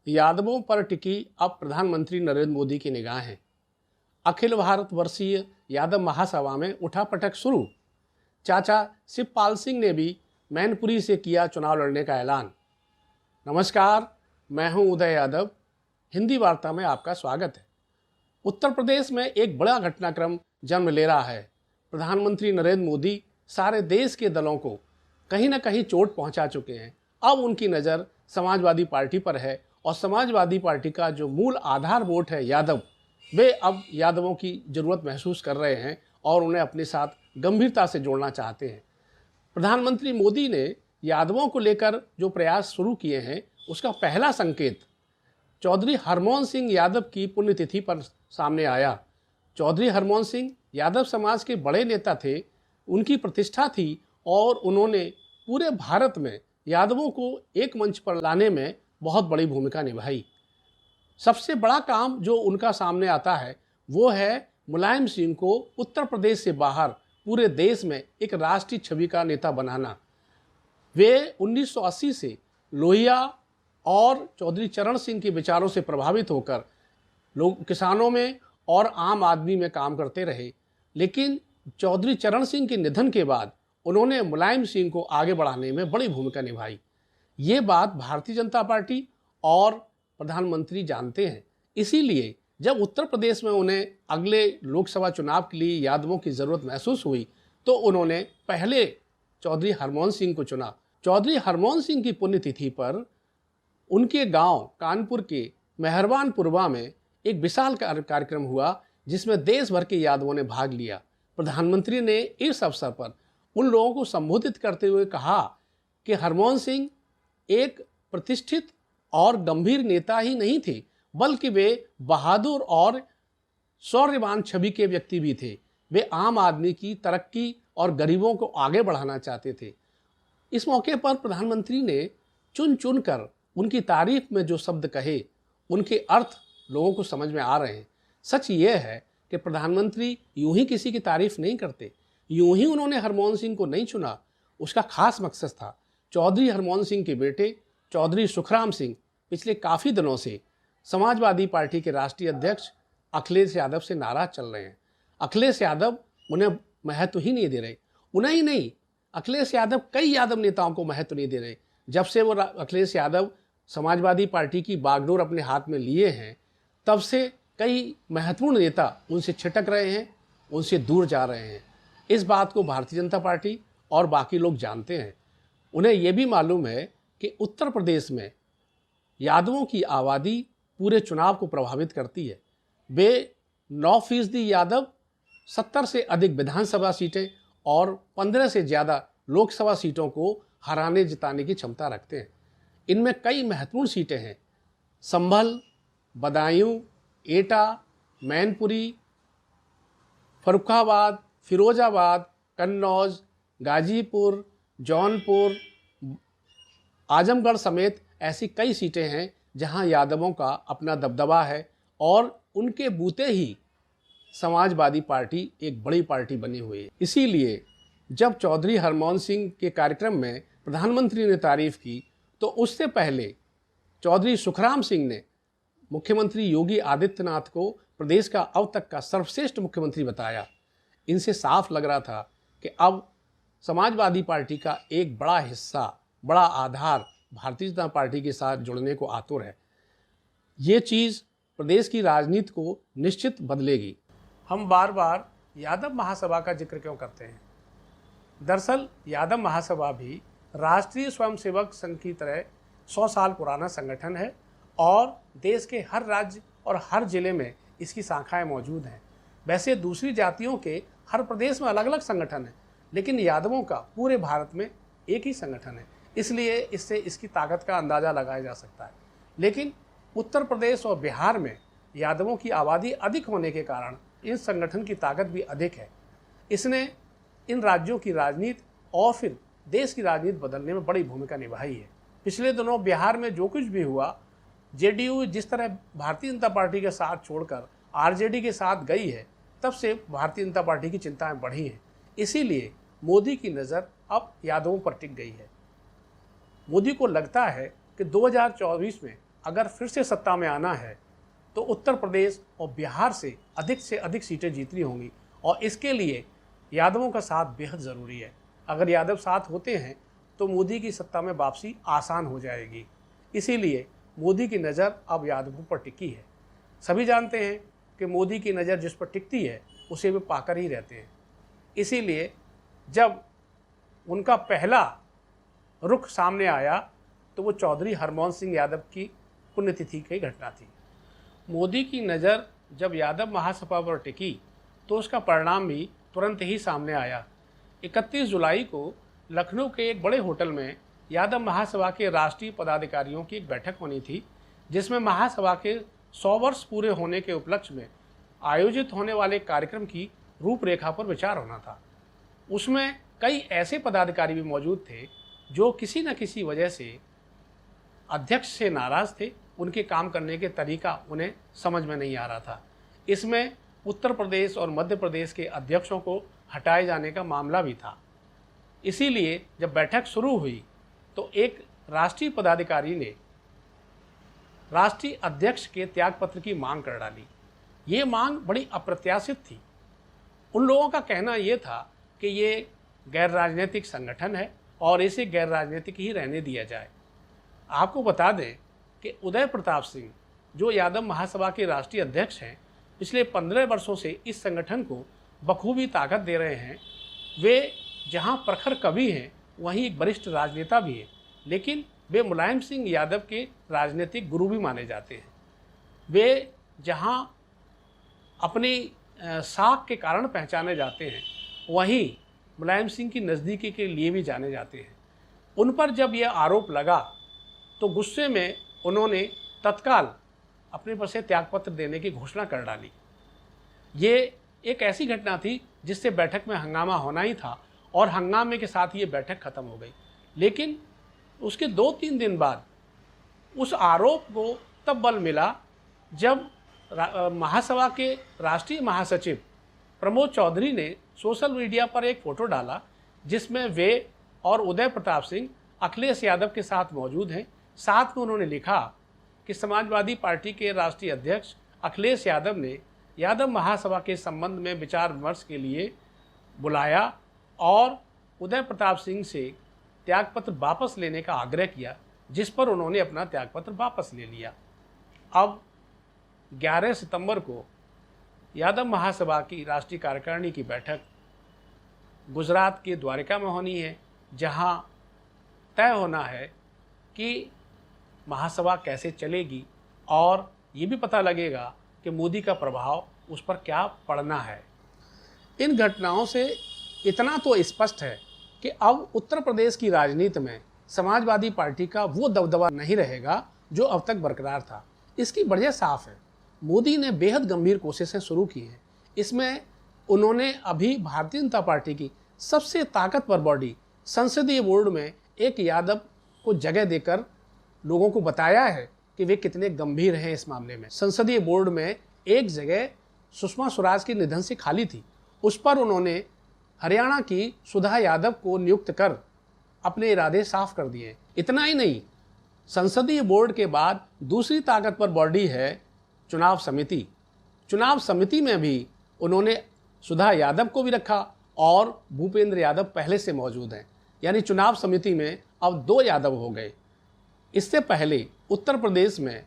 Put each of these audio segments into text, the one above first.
यादवों पर टिकी अब प्रधानमंत्री नरेंद्र मोदी की निगाहें। अखिल भारतवर्षीय यादव महासभा में उठापटक शुरू। चाचा शिवपाल सिंह ने भी मैनपुरी से किया चुनाव लड़ने का ऐलान। नमस्कार, मैं हूं उदय यादव। हिंदी वार्ता में आपका स्वागत है। उत्तर प्रदेश में एक बड़ा घटनाक्रम जन्म ले रहा है। प्रधानमंत्री नरेंद्र मोदी सारे देश के दलों को कहीं ना कहीं चोट पहुंचा चुके हैं। अब उनकी नज़र समाजवादी पार्टी पर है और समाजवादी पार्टी का जो मूल आधार वोट है यादव, वे अब यादवों की ज़रूरत महसूस कर रहे हैं और उन्हें अपने साथ गंभीरता से जोड़ना चाहते हैं। प्रधानमंत्री मोदी ने यादवों को लेकर जो प्रयास शुरू किए हैं, उसका पहला संकेत चौधरी हरमोहन सिंह यादव की पुण्यतिथि पर सामने आया। चौधरी हरमोहन सिंह यादव समाज के बड़े नेता थे, उनकी प्रतिष्ठा थी और उन्होंने पूरे भारत में यादवों को एक मंच पर लाने में बहुत बड़ी भूमिका निभाई। सबसे बड़ा काम जो उनका सामने आता है वो है मुलायम सिंह को उत्तर प्रदेश से बाहर पूरे देश में एक राष्ट्रीय छवि का नेता बनाना। वे 1980 से लोहिया और चौधरी चरण सिंह के विचारों से प्रभावित होकर लोग किसानों में और आम आदमी में काम करते रहे, लेकिन चौधरी चरण सिंह के निधन के बाद उन्होंने मुलायम सिंह को आगे बढ़ाने में बड़ी भूमिका निभाई। ये बात भारतीय जनता पार्टी और प्रधानमंत्री जानते हैं। इसीलिए जब उत्तर प्रदेश में उन्हें अगले लोकसभा चुनाव के लिए यादवों की ज़रूरत महसूस हुई तो उन्होंने पहले चौधरी हरमोहन सिंह को चुना। चौधरी हरमोहन सिंह की पुण्यतिथि पर उनके गांव कानपुर के मेहरबानपुरवा में एक विशाल कार्यक्रम हुआ जिसमें देश भर के यादवों ने भाग लिया। प्रधानमंत्री ने इस अवसर पर उन लोगों को संबोधित करते हुए कहा कि हरमोहन सिंह एक प्रतिष्ठित और गंभीर नेता ही नहीं थे, बल्कि वे बहादुर और शौर्यवान छवि के व्यक्ति भी थे। वे आम आदमी की तरक्की और गरीबों को आगे बढ़ाना चाहते थे। इस मौके पर प्रधानमंत्री ने चुन चुन कर उनकी तारीफ में जो शब्द कहे, उनके अर्थ लोगों को समझ में आ रहे हैं। सच ये है कि प्रधानमंत्री यूं ही किसी की तारीफ नहीं करते। यूं ही उन्होंने हरमोहन सिंह को नहीं चुना, उसका खास मकसद था। चौधरी हरमोहन सिंह के बेटे चौधरी सुखराम सिंह पिछले काफ़ी दिनों से समाजवादी पार्टी के राष्ट्रीय अध्यक्ष अखिलेश यादव से नाराज चल रहे हैं। अखिलेश यादव उन्हें महत्व ही नहीं दे रहे। उन्हें ही नहीं, अखिलेश यादव कई यादव नेताओं को महत्व नहीं दे रहे। जब से वो अखिलेश यादव समाजवादी पार्टी की बागडोर अपने हाथ में लिए हैं, तब से कई महत्वपूर्ण नेता उनसे छिटक रहे हैं, उनसे दूर जा रहे हैं। इस बात को भारतीय जनता पार्टी और बाकी लोग जानते हैं। उन्हें यह भी मालूम है कि उत्तर प्रदेश में यादवों की आबादी पूरे चुनाव को प्रभावित करती है। वे 9% यादव, 70 से अधिक विधानसभा सीटें और 15 से ज़्यादा लोकसभा सीटों को हराने जिताने की क्षमता रखते हैं। इनमें कई महत्वपूर्ण सीटें हैं: संभल, बदायूं, एटा, मैनपुरी, फर्रुखाबाद, फिरोजाबाद, कन्नौज, गाजीपुर, जौनपुर, आजमगढ़ समेत ऐसी कई सीटें हैं जहां यादवों का अपना दबदबा है और उनके बूते ही समाजवादी पार्टी एक बड़ी पार्टी बनी हुई है। इसीलिए जब चौधरी हरमोहन सिंह के कार्यक्रम में प्रधानमंत्री ने तारीफ की तो उससे पहले चौधरी सुखराम सिंह ने मुख्यमंत्री योगी आदित्यनाथ को प्रदेश का अब तक का सर्वश्रेष्ठ मुख्यमंत्री बताया। इनसे साफ लग रहा था कि अब समाजवादी पार्टी का एक बड़ा हिस्सा, बड़ा आधार भारतीय जनता पार्टी के साथ जुड़ने को आतुर है। ये चीज़ प्रदेश की राजनीति को निश्चित बदलेगी। हम बार बार यादव महासभा का जिक्र क्यों करते हैं? दरअसल यादव महासभा भी राष्ट्रीय स्वयंसेवक संघ की तरह 100 साल पुराना संगठन है और देश के हर राज्य और हर जिले में इसकी शाखाएं मौजूद हैं। वैसे दूसरी जातियों के हर प्रदेश में अलग अलग संगठन हैं, लेकिन यादवों का पूरे भारत में एक ही संगठन है। इसलिए इससे इसकी ताकत का अंदाज़ा लगाया जा सकता है। लेकिन उत्तर प्रदेश और बिहार में यादवों की आबादी अधिक होने के कारण इस संगठन की ताकत भी अधिक है। इसने इन राज्यों की राजनीति और फिर देश की राजनीति बदलने में बड़ी भूमिका निभाई है। पिछले दिनों बिहार में जो कुछ भी हुआ, जेडीयू जिस तरह भारतीय जनता पार्टी के साथ छोड़कर आरजेडी के साथ गई है, तब से भारतीय जनता पार्टी की चिंताएं बढ़ी हैं। इसीलिए मोदी की नज़र अब यादवों पर टिक गई है। मोदी को लगता है कि 2024 में अगर फिर से सत्ता में आना है तो उत्तर प्रदेश और बिहार से अधिक सीटें जीतनी होंगी और इसके लिए यादवों का साथ बेहद ज़रूरी है। अगर यादव साथ होते हैं तो मोदी की सत्ता में वापसी आसान हो जाएगी। इसीलिए मोदी की नज़र अब यादवों पर टिकी है। सभी जानते हैं कि मोदी की नज़र जिस पर टिकती है उसे वे पाकर ही रहते हैं। इसीलिए जब उनका पहला रुख सामने आया तो वो चौधरी हरमोहन सिंह यादव की पुण्यतिथि की घटना थी। मोदी की नज़र जब यादव महासभा पर टिकी तो उसका परिणाम भी तुरंत ही सामने आया। 31 जुलाई को लखनऊ के एक बड़े होटल में यादव महासभा के राष्ट्रीय पदाधिकारियों की एक बैठक होनी थी, जिसमें महासभा के 100 वर्ष पूरे होने के उपलक्ष्य में आयोजित होने वाले कार्यक्रम की रूपरेखा पर विचार होना था। उसमें कई ऐसे पदाधिकारी भी मौजूद थे जो किसी न किसी वजह से अध्यक्ष से नाराज़ थे। उनके काम करने के तरीका उन्हें समझ में नहीं आ रहा था। इसमें उत्तर प्रदेश और मध्य प्रदेश के अध्यक्षों को हटाए जाने का मामला भी था। इसीलिए जब बैठक शुरू हुई तो एक राष्ट्रीय पदाधिकारी ने राष्ट्रीय अध्यक्ष के त्यागपत्र की मांग कर डाली। ये मांग बड़ी अप्रत्याशित थी। उन लोगों का कहना ये था कि ये गैर राजनीतिक संगठन है और इसे गैर राजनीतिक ही रहने दिया जाए। आपको बता दें कि उदय प्रताप सिंह जो यादव महासभा के राष्ट्रीय अध्यक्ष हैं, पिछले 15 वर्षों से इस संगठन को बखूबी ताकत दे रहे हैं। वे जहां प्रखर कवि हैं वहीं एक वरिष्ठ राजनेता भी हैं, लेकिन वे मुलायम सिंह यादव के राजनीतिक गुरु भी माने जाते हैं। वे जहां अपनी साख के कारण पहचाने जाते हैं वहीं मुलायम सिंह की नज़दीकी के लिए भी जाने जाते हैं। उन पर जब यह आरोप लगा तो गुस्से में उन्होंने तत्काल अपने पर से त्यागपत्र देने की घोषणा कर डाली। ये एक ऐसी घटना थी जिससे बैठक में हंगामा होना ही था और हंगामे के साथ ये बैठक खत्म हो गई। लेकिन उसके 2-3 दिन बाद उस आरोप को तब बल मिला जब महासभा के राष्ट्रीय महासचिव प्रमोद चौधरी ने सोशल मीडिया पर एक फ़ोटो डाला जिसमें वे और उदय प्रताप सिंह अखिलेश यादव के साथ मौजूद हैं। साथ में उन्होंने लिखा कि समाजवादी पार्टी के राष्ट्रीय अध्यक्ष अखिलेश यादव ने यादव महासभा के संबंध में विचार विमर्श के लिए बुलाया और उदय प्रताप सिंह से त्यागपत्र वापस लेने का आग्रह किया, जिस पर उन्होंने अपना त्यागपत्र वापस ले लिया। अब 11 सितंबर को यादव महासभा की राष्ट्रीय कार्यकारिणी की बैठक गुजरात के द्वारका में होनी है, जहां तय होना है कि महासभा कैसे चलेगी और ये भी पता लगेगा कि मोदी का प्रभाव उस पर क्या पड़ना है। इन घटनाओं से इतना तो स्पष्ट है कि अब उत्तर प्रदेश की राजनीति में समाजवादी पार्टी का वो दबदबा नहीं रहेगा जो अब तक बरकरार था। इसकी वजह साफ है, मोदी ने बेहद गंभीर कोशिशें शुरू की हैं। इसमें उन्होंने अभी भारतीय जनता पार्टी की सबसे ताकतवर बॉडी संसदीय बोर्ड में एक यादव को जगह देकर लोगों को बताया है कि वे कितने गंभीर हैं इस मामले में। संसदीय बोर्ड में एक जगह सुषमा स्वराज के निधन से खाली थी, उस पर उन्होंने हरियाणा की सुधा यादव को नियुक्त कर अपने इरादे साफ कर दिए। इतना ही नहीं, संसदीय बोर्ड के बाद दूसरी ताकतवर बॉडी है चुनाव समिति। चुनाव समिति में भी उन्होंने सुधा यादव को भी रखा और भूपेंद्र यादव पहले से मौजूद हैं, यानी चुनाव समिति में अब 2 यादव हो गए। इससे पहले उत्तर प्रदेश में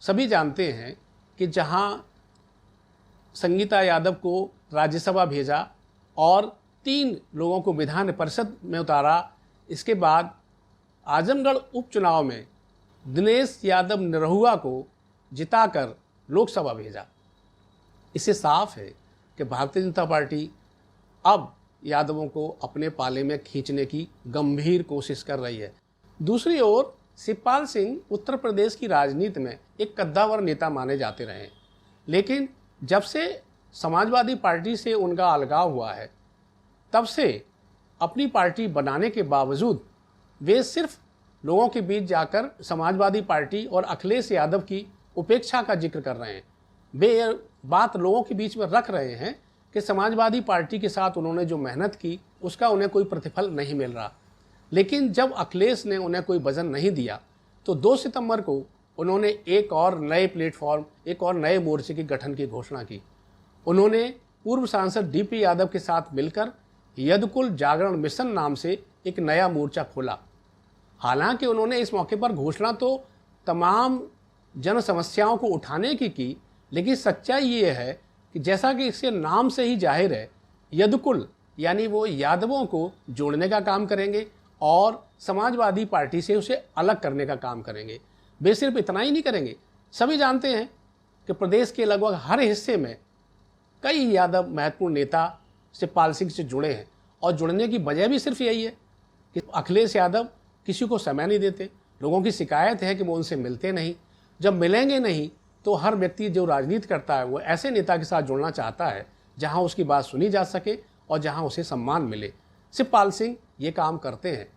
सभी जानते हैं कि जहां संगीता यादव को राज्यसभा भेजा और 3 लोगों को विधान परिषद में उतारा, इसके बाद आजमगढ़ उपचुनाव में दिनेश यादव निरहुआ को जिताकर लोकसभा भेजा। इससे साफ है कि भारतीय जनता पार्टी अब यादवों को अपने पाले में खींचने की गंभीर कोशिश कर रही है। दूसरी ओर शिवपाल सिंह उत्तर प्रदेश की राजनीति में एक कद्दावर नेता माने जाते रहे, लेकिन जब से समाजवादी पार्टी से उनका अलगाव हुआ है तब से अपनी पार्टी बनाने के बावजूद वे सिर्फ लोगों के बीच जाकर समाजवादी पार्टी और अखिलेश यादव की उपेक्षा का जिक्र कर रहे हैं। वे ये बात लोगों के बीच में रख रहे हैं कि समाजवादी पार्टी के साथ उन्होंने जो मेहनत की उसका उन्हें कोई प्रतिफल नहीं मिल रहा। लेकिन जब अखिलेश ने उन्हें कोई वजन नहीं दिया तो 2 सितंबर को उन्होंने एक और नए प्लेटफॉर्म, एक और नए मोर्चे के गठन की घोषणा की। उन्होंने पूर्व सांसद डीपी यादव के साथ मिलकर यदुकुल जागरण मिशन नाम से एक नया मोर्चा खोला। हालांकि उन्होंने इस मौके पर घोषणा तो तमाम जन समस्याओं को उठाने की, लेकिन सच्चाई ये है कि जैसा कि इसके नाम से ही जाहिर है, यदुकुल यानी वो यादवों को जोड़ने का काम करेंगे और समाजवादी पार्टी से उसे अलग करने का काम करेंगे। वे सिर्फ इतना ही नहीं करेंगे, सभी जानते हैं कि प्रदेश के लगभग हर हिस्से में कई यादव महत्वपूर्ण नेता शिवपाल सिंह से जुड़े हैं और जुड़ने की वजह भी सिर्फ यही है कि अखिलेश यादव किसी को समय नहीं देते। लोगों की शिकायत है कि वो उनसे मिलते नहीं। जब मिलेंगे नहीं तो हर व्यक्ति जो राजनीति करता है वो ऐसे नेता के साथ जुड़ना चाहता है जहां उसकी बात सुनी जा सके और जहां उसे सम्मान मिले। शिवपाल सिंह ये काम करते हैं।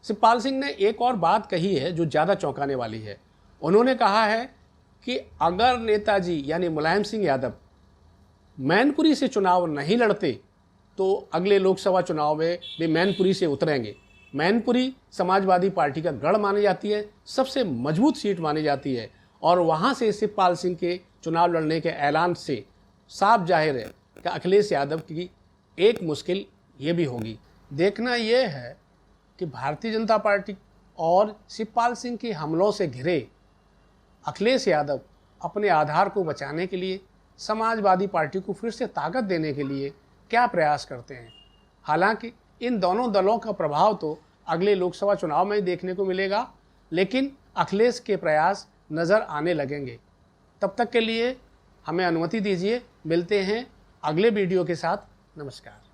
शिवपाल सिंह ने एक और बात कही है जो ज़्यादा चौंकाने वाली है। उन्होंने कहा है कि अगर नेताजी यानी मुलायम सिंह यादव मैनपुरी से चुनाव नहीं लड़ते तो अगले लोकसभा चुनाव में वे मैनपुरी से उतरेंगे। मैनपुरी समाजवादी पार्टी का गढ़ मानी जाती है, सबसे मजबूत सीट मानी जाती है और वहाँ से शिवपाल सिंह के चुनाव लड़ने के ऐलान से साफ जाहिर है कि अखिलेश यादव की एक मुश्किल ये भी होगी। देखना यह है कि भारतीय जनता पार्टी और शिवपाल सिंह के हमलों से घिरे अखिलेश यादव अपने आधार को बचाने के लिए, समाजवादी पार्टी को फिर से ताकत देने के लिए क्या प्रयास करते हैं। हालांकि इन दोनों दलों का प्रभाव तो अगले लोकसभा चुनाव में ही देखने को मिलेगा, लेकिन अखिलेश के प्रयास नज़र आने लगेंगे। तब तक के लिए हमें अनुमति दीजिए, मिलते हैं अगले वीडियो के साथ। नमस्कार।